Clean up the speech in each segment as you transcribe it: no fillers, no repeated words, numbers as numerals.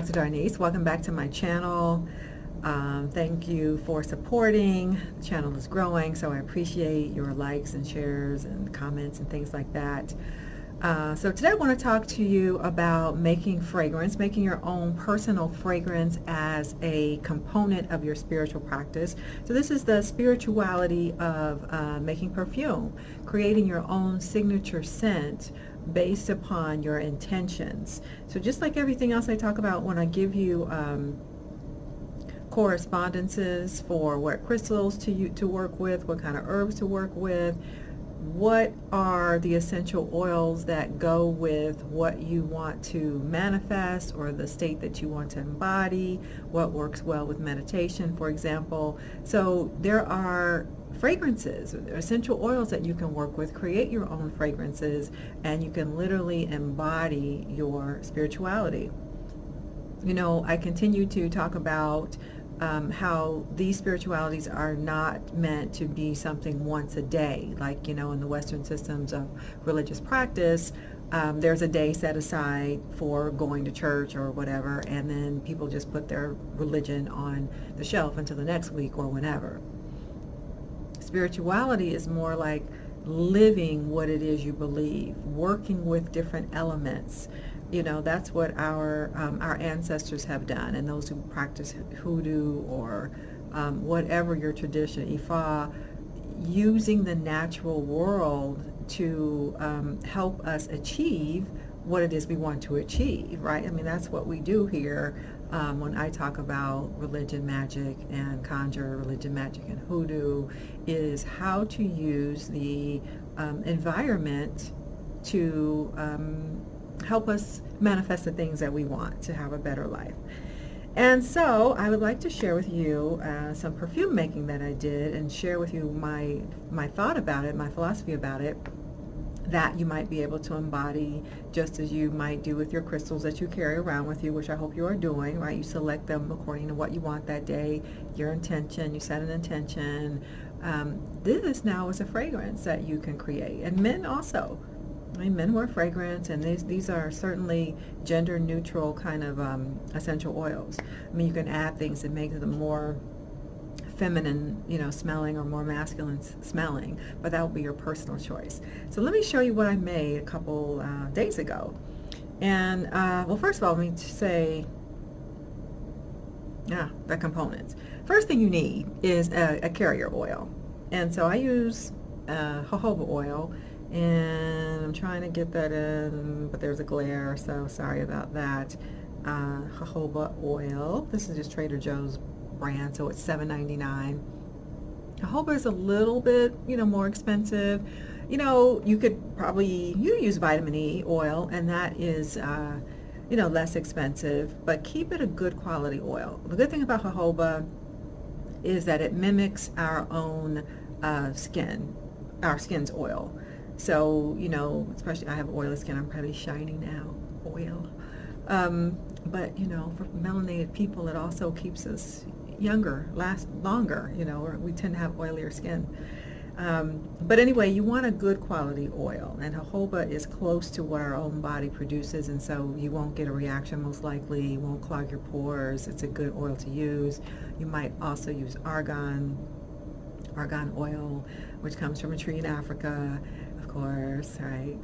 Dr. Darnise. Welcome back to my channel. Thank you for supporting. The channel is growing, so I appreciate your likes and shares and comments and things like that. So today I want to talk to you about making fragrance, making your own personal fragrance as a component of your spiritual practice. So this is the spirituality of making perfume, creating your own signature scent based upon your intentions. So just like everything else I talk about when I give you correspondences for what crystals to work with, what kind of herbs to work with, what are the essential oils that go with what you want to manifest or the state that you want to embody, what works well with meditation, for example. So there are fragrances, essential oils that you can work with, create your own fragrances, and you can literally embody your spirituality. You know, I continue to talk about how these spiritualities are not meant to be something once a day, like, you know, in the Western systems of religious practice, there's a day set aside for going to church or whatever, and then people just put their religion on the shelf until the next week or whenever. Spirituality is more like living what it is you believe, working with different elements. You know, that's what our ancestors have done, and those who practice hoodoo or whatever your tradition, Ifa, using the natural world to help us achieve what it is we want to achieve, right? I mean, that's what we do here when I talk about religion, magic, and conjure, religion, magic, and hoodoo, is how to use the environment to help us manifest the things that we want to have a better life. And so I would like to share with you some perfume making that I did, and share with you my thought about it, my philosophy about it, that you might be able to embody just as you might do with your crystals that you carry around with you, which I hope you are doing, right? You select them according to what you want that day, your intention, you set an intention. This now is a fragrance that you can create, and men also. I mean, men wear fragrance, and these are certainly gender neutral kind of essential oils. I mean, you can add things that make them more feminine, you know, smelling, or more masculine smelling, but that will be your personal choice. So let me show you what I made a couple days ago. And well, first of all, let me say, the components. First thing you need is a carrier oil, and so I use jojoba oil. And I'm trying to get that in, but there's a glare, so sorry about that. Jojoba oil. This is just Trader Joe's brand, so it's $7.99. Jojoba is a little bit, you know, more expensive. You know, you use vitamin E oil, and that is, you know, less expensive, but keep it a good quality oil. The good thing about jojoba is that it mimics our own skin, our skin's oil. So, you know, especially I have oily skin, I'm probably shiny now, oil. But, you know, for melanated people, it also keeps us younger, last longer, you know, or we tend to have oilier skin. But anyway, you want a good quality oil, and jojoba is close to what our own body produces, and so you won't get a reaction most likely, you won't clog your pores, it's a good oil to use. You might also use Argan Oil, which comes from a tree in Africa, of course, right?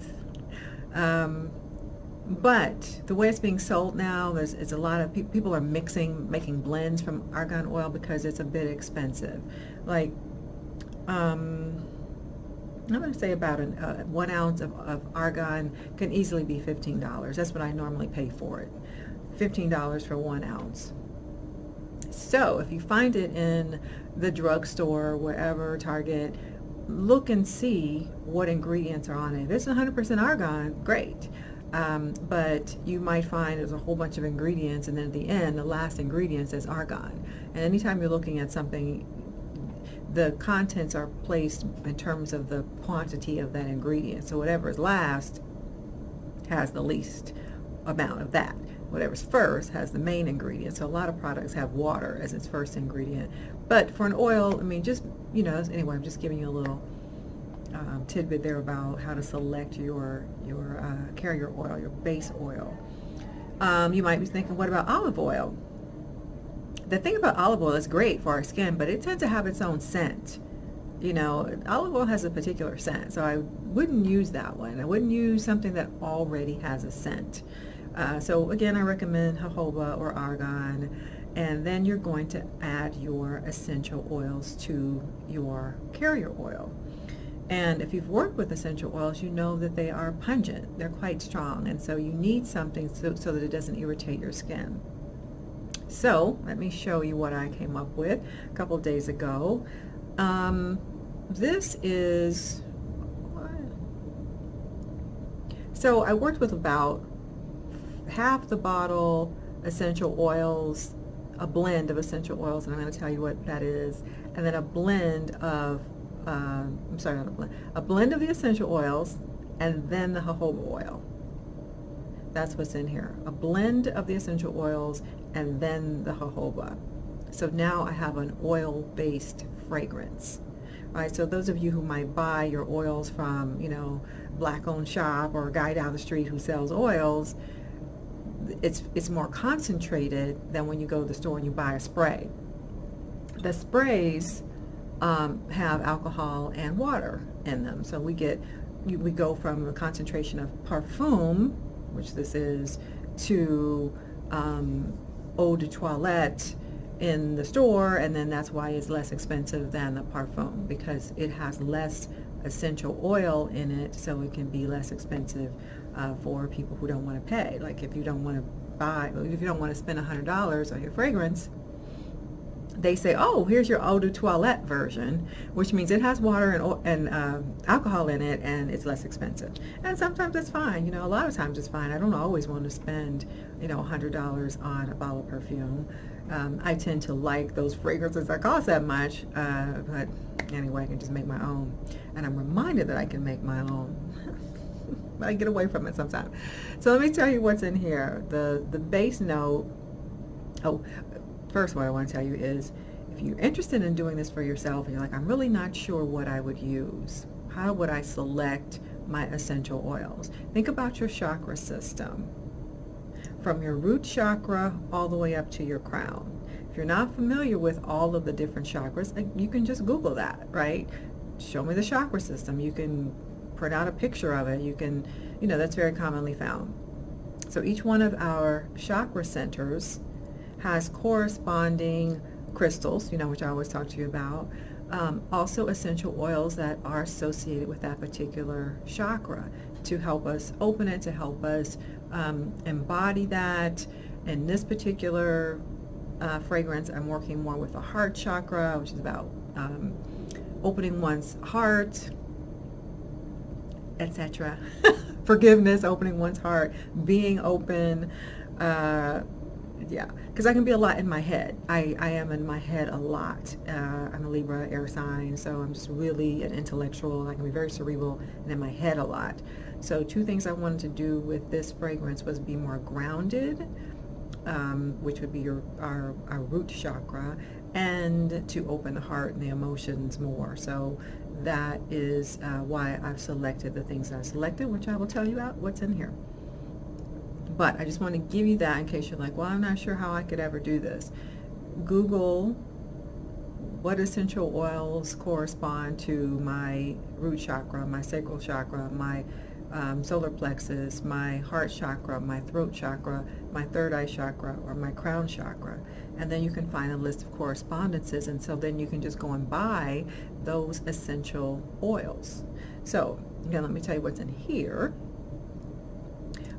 But the way it's being sold now, it's a lot of people are making blends from argan oil because it's a bit expensive. Like, I'm going to say about 1 ounce of argan can easily be $15. That's what I normally pay for it. $15 for 1 ounce. So if you find it in the drugstore, wherever, Target, look and see what ingredients are on it. If it's 100% argan, great. But you might find there's a whole bunch of ingredients, and then at the end, the last ingredient says argan. And anytime you're looking at something, the contents are placed in terms of the quantity of that ingredient. So whatever is last has the least amount of that. Whatever's first has the main ingredient. So a lot of products have water as its first ingredient. But for an oil, I mean, just, you know, anyway, I'm just giving you a little tidbit there about how to select your carrier oil, your base oil. You might be thinking, what about olive oil? The thing about olive oil is great for our skin, but it tends to have its own scent. You know, olive oil has a particular scent, so I wouldn't use that one. I wouldn't use something that already has a scent. So again, I recommend jojoba or argan, and then you're going to add your essential oils to your carrier oil. And if you've worked with essential oils, you know that they are pungent. They're quite strong, and so you need something so that it doesn't irritate your skin. So let me show you what I came up with a couple of days ago. This is, so I worked with about half the bottle essential oils, a blend of essential oils, and I'm going to tell you what that is, and then a blend of, I'm sorry, not a blend of the essential oils, and then the jojoba oil. That's what's in here, a blend of the essential oils, and then the jojoba. So now I have an oil-based fragrance. All right, so those of you who might buy your oils from, you know, black-owned shop or a guy down the street who sells oils, it's more concentrated than when you go to the store and you buy a spray. The sprays have alcohol and water in them, so we go from the concentration of Perfume, which this is, to eau de toilette in the store, and then that's why it's less expensive than the Perfume, because it has less essential oil in it, so it can be less expensive for people who don't want to pay. Like if you don't want to spend $100 on your fragrance, they say, oh, here's your eau de toilette version, which means it has water and alcohol in it, and it's less expensive. And sometimes it's fine. You know, a lot of times it's fine. I don't always want to spend, you know, $100 on a bottle of perfume. I tend to like those fragrances that cost that much, but anyway, I can just make my own. And I'm reminded that I can make my own. I get away from it sometimes. So let me tell you what's in here. The base note, first what I want to tell you is, if you're interested in doing this for yourself and you're like, I'm really not sure what I would use, how would I select my essential oils? Think about your chakra system, from your root chakra all the way up to your crown. If you're not familiar with all of the different chakras, you can just Google that, right? Show me the chakra system. You can print out a picture of it. You can, you know, that's very commonly found. So each one of our chakra centers has corresponding crystals, you know, which I always talk to you about. Also essential oils that are associated with that particular chakra to help us open it, to help us embody that. In this particular fragrance, I'm working more with the heart chakra, which is about opening one's heart, etc. Forgiveness, opening one's heart, being open. Yeah, because I can be a lot in my head. I am in my head a lot. I'm a Libra air sign, so I'm just really an intellectual. I can be very cerebral and in my head a lot. So two things I wanted to do with this fragrance was be more grounded, which would be our root chakra, and to open the heart and the emotions more. So that is why I've selected the things I selected, which I will tell you what's in here. But I just want to give you that in case you're like, well, I'm not sure how I could ever do this. Google what essential oils correspond to my root chakra, my sacral chakra, my solar plexus, my heart chakra, my throat chakra, my third eye chakra, or my crown chakra. And then you can find a list of correspondences, and so then you can just go and buy those essential oils. So again, let me tell you what's in here.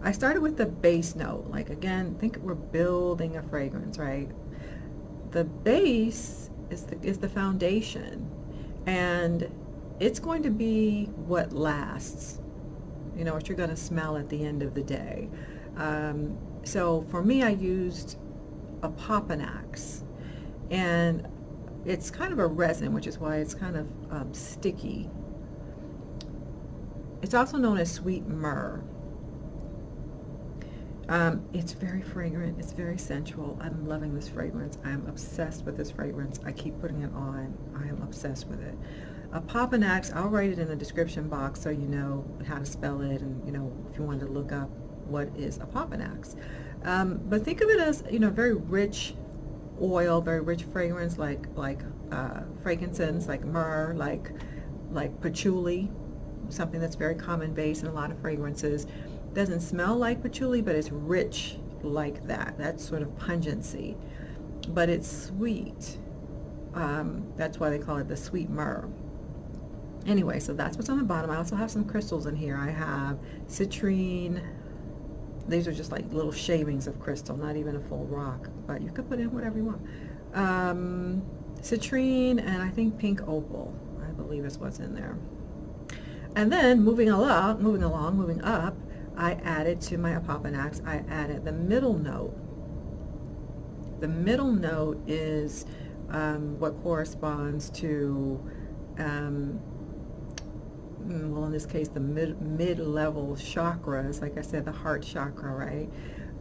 I started with the base note. Like, again, think we're building a fragrance, right? The base is the foundation, and it's going to be what lasts. You know, what you're going to smell at the end of the day. So for me, I used opopanax, and it's kind of a resin, which is why it's kind of sticky. It's also known as sweet myrrh. It's very fragrant. It's very sensual. I'm loving this fragrance. I'm obsessed with this fragrance. I keep putting it on. I am obsessed with it. Opopanax, I'll write it in the description box so you know how to spell it, and you know if you wanted to look up what is opopanax. But think of it as, you know, very rich oil, very rich fragrance, like frankincense, like myrrh, like patchouli, something that's very common base in a lot of fragrances. Doesn't smell like patchouli, but it's rich like that. That sort of pungency, but it's sweet. That's why they call it the sweet myrrh. Anyway, so that's what's on the bottom. I also have some crystals in here. I have citrine. These are just like little shavings of crystal, not even a full rock, but you could put in whatever you want. Citrine and I think pink opal, I believe is what's in there. And then moving up, I added to my opopanax, I added the middle note. The middle note is what corresponds to, well, in this case, the mid-level chakras, like I said, the heart chakra, right?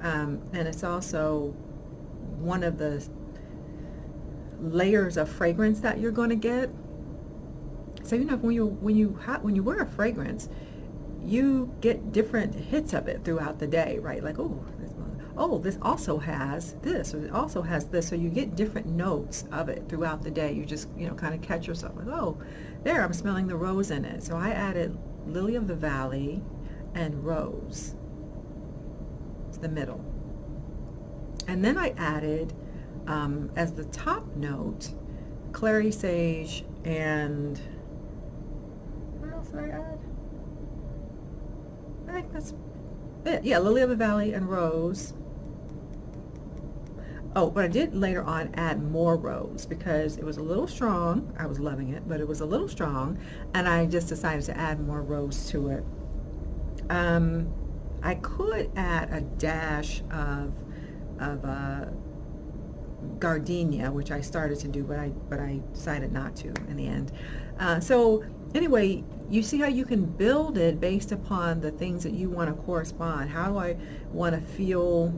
And it's also one of the layers of fragrance that you're going to get. So, you know, when you wear a fragrance, you get different hits of it throughout the day, right? Like, this also has this, or it also has this. So you get different notes of it throughout the day. You just, you know, kind of catch yourself like, oh, there, I'm smelling the rose in it. So I added lily of the valley and rose to the middle. And then I added, as the top note, clary sage and, what else did I add? I think that's it. Yeah, lily of the valley and rose. Oh, but I did later on add more rose because it was a little strong. I was loving it, but it was a little strong, and I just decided to add more rose to it. I could add a dash of gardenia, which I started to do, but I decided not to in the end. So anyway, you see how you can build it based upon the things that you want to correspond. How do I want to feel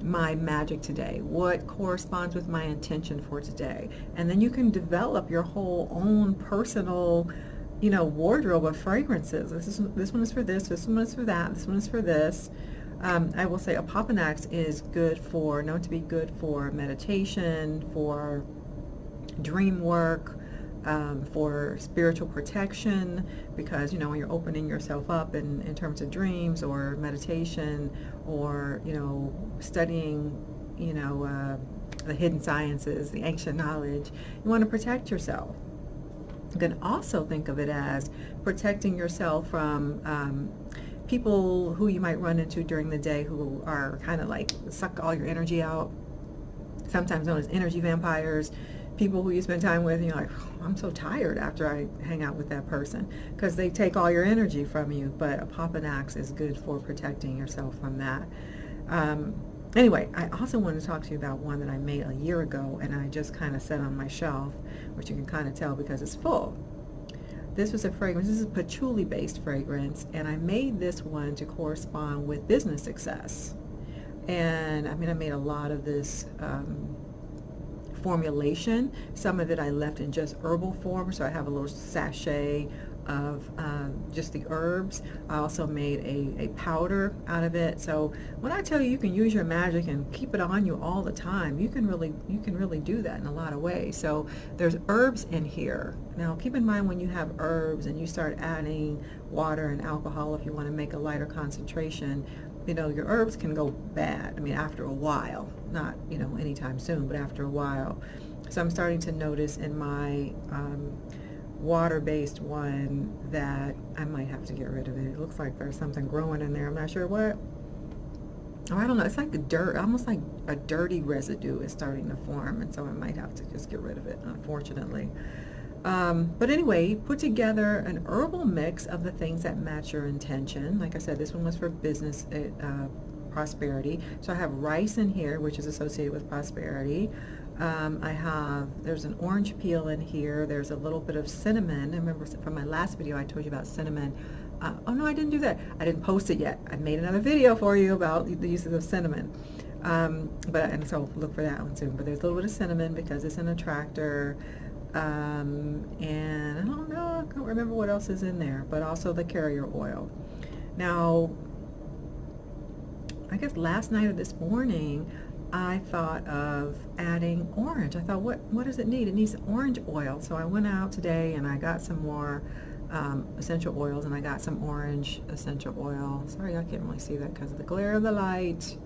my magic today? What corresponds with my intention for today? And then you can develop your whole own personal, you know, wardrobe of fragrances. This one is for this one is for that, this one is for this. I will say opopanax is known to be good for meditation, for dream work, for spiritual protection, because, you know, when you're opening yourself up in terms of dreams or meditation, or, you know, studying, you know, the hidden sciences, the ancient knowledge, you want to protect yourself. You can also think of it as protecting yourself from people who you might run into during the day who are kind of like suck all your energy out, sometimes known as energy vampires. People who you spend time with and you're like, oh, I'm so tired after I hang out with that person, because they take all your energy from you. But opopanax is good for protecting yourself from that. Anyway, I also wanted to talk to you about one that I made a year ago, and I just kind of set on my shelf, which you can kind of tell because it's full. This was a fragrance. This is a patchouli based fragrance, and I made this one to correspond with business success. And I mean, I made a lot of this formulation. Some of it I left in just herbal form, so I have a little sachet of just the herbs. I also made a powder out of it. So when I tell you you can use your magic and keep it on you all the time, you can really do that in a lot of ways. So there's herbs in here. Now keep in mind, when you have herbs and you start adding water and alcohol, if you want to make a lighter concentration, you know, your herbs can go bad. I mean, after a while, not, you know, anytime soon, but after a while. So I'm starting to notice in my water-based one that I might have to get rid of it. It looks like there's something growing in there. I'm not sure what. Oh, I don't know. It's like a dirt, almost like a dirty residue is starting to form, and so I might have to just get rid of it, unfortunately. But anyway, put together an herbal mix of the things that match your intention. Like I said, this one was for business prosperity. So I have rice in here, which is associated with prosperity. There's an orange peel in here. There's a little bit of cinnamon. I remember from my last video I told you about cinnamon. Oh no, I didn't do that. I didn't post it yet. I made another video for you about the uses of cinnamon. And so look for that one soon. But there's a little bit of cinnamon because it's an attractor. And I don't know, I can't remember what else is in there, but also the carrier oil. Now, I guess last night or this morning, I thought of adding orange. I thought, what does it need? It needs orange oil. So I went out today and I got some more essential oils, and I got some orange essential oil. Sorry, I can't really see that because of the glare of the light.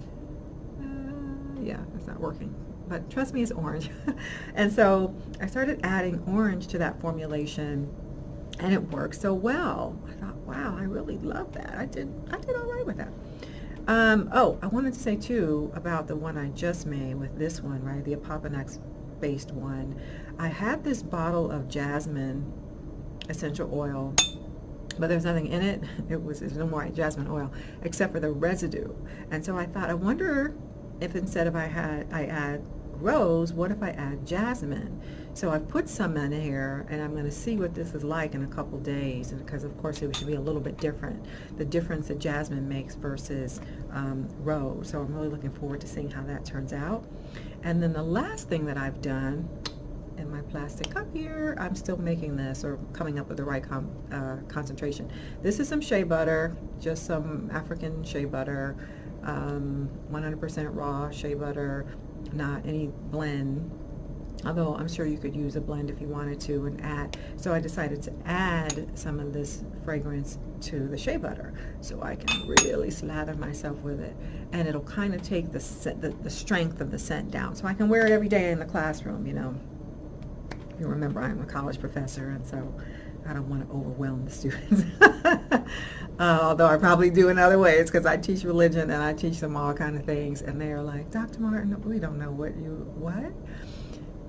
Yeah, it's not working. But trust me, it's orange. And so I started adding orange to that formulation, and it worked so well. I thought, wow, I really love that. I did all right with that. Oh, I wanted to say too about the one I just made with this one, right? The opopanax based one. I had this bottle of jasmine essential oil, but there's nothing in it. There's no more jasmine oil except for the residue. And so I thought, I wonder if instead of I add rose, what if I add jasmine? So I put some in here, and I'm going to see what this is like in a couple days, and because of course it should be a little bit different, the difference that jasmine makes versus rose. So I'm really looking forward to seeing how that turns out. And then the last thing that I've done in my plastic cup here, I'm still making this, or coming up with the right concentration. This is some shea butter, just some African shea butter, 100% raw shea butter, not any blend, although I'm sure you could use a blend if you wanted to, and add. So I decided to add some of this fragrance to the shea butter so I can really slather myself with it, and it'll kind of take the strength of the scent down, so I can wear it every day in the classroom. You know, you remember I'm a college professor, and so I don't want to overwhelm the students. Although I probably do in other ways, because I teach religion and I teach them all kind of things, and they're like, Dr. Martin, we don't know what?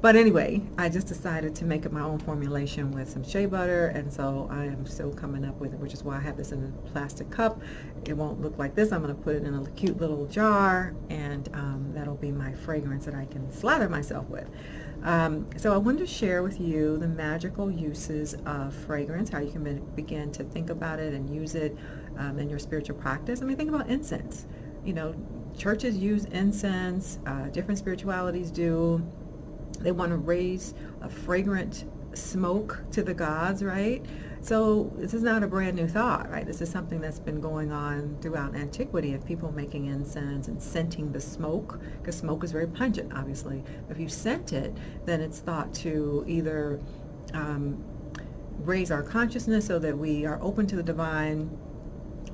But anyway, I just decided to make up my own formulation with some shea butter, and so I am still coming up with it, which is why I have this in a plastic cup. It won't look like this. I'm going to put it in a cute little jar, and that'll be my fragrance that I can slather myself with. So I wanted to share with you the magical uses of fragrance, how you can begin to think about it and use it in your spiritual practice. I mean, think about incense. You know, churches use incense, different spiritualities do. They want to raise a fragrant smoke to the gods, right? So this is not a brand new thought, right? This is something that's been going on throughout antiquity, of people making incense and scenting the smoke, because smoke is very pungent, obviously. If you scent it, then it's thought to either raise our consciousness so that we are open to the divine,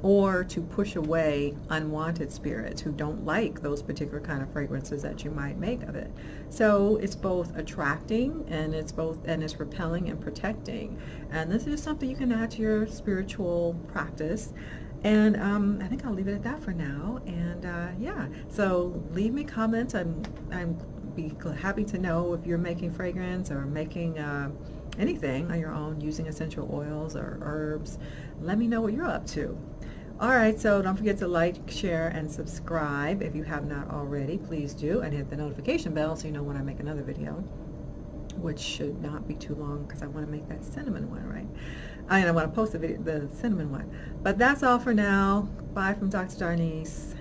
or to push away unwanted spirits who don't like those particular kind of fragrances that you might make of it. So it's both attracting, and it's repelling and protecting. And this is something you can add to your spiritual practice. And I think I'll leave it at that for now. And yeah, so leave me comments. I'm be happy to know if you're making fragrance or making anything on your own using essential oils or herbs. Let me know what you're up to. All right, so don't forget to like, share, and subscribe if you have not already. Please do, and hit the notification bell so you know when I make another video, which should not be too long, because I want to make that cinnamon one, right? And I want to post the cinnamon one. But that's all for now. Bye from Dr. Darnise.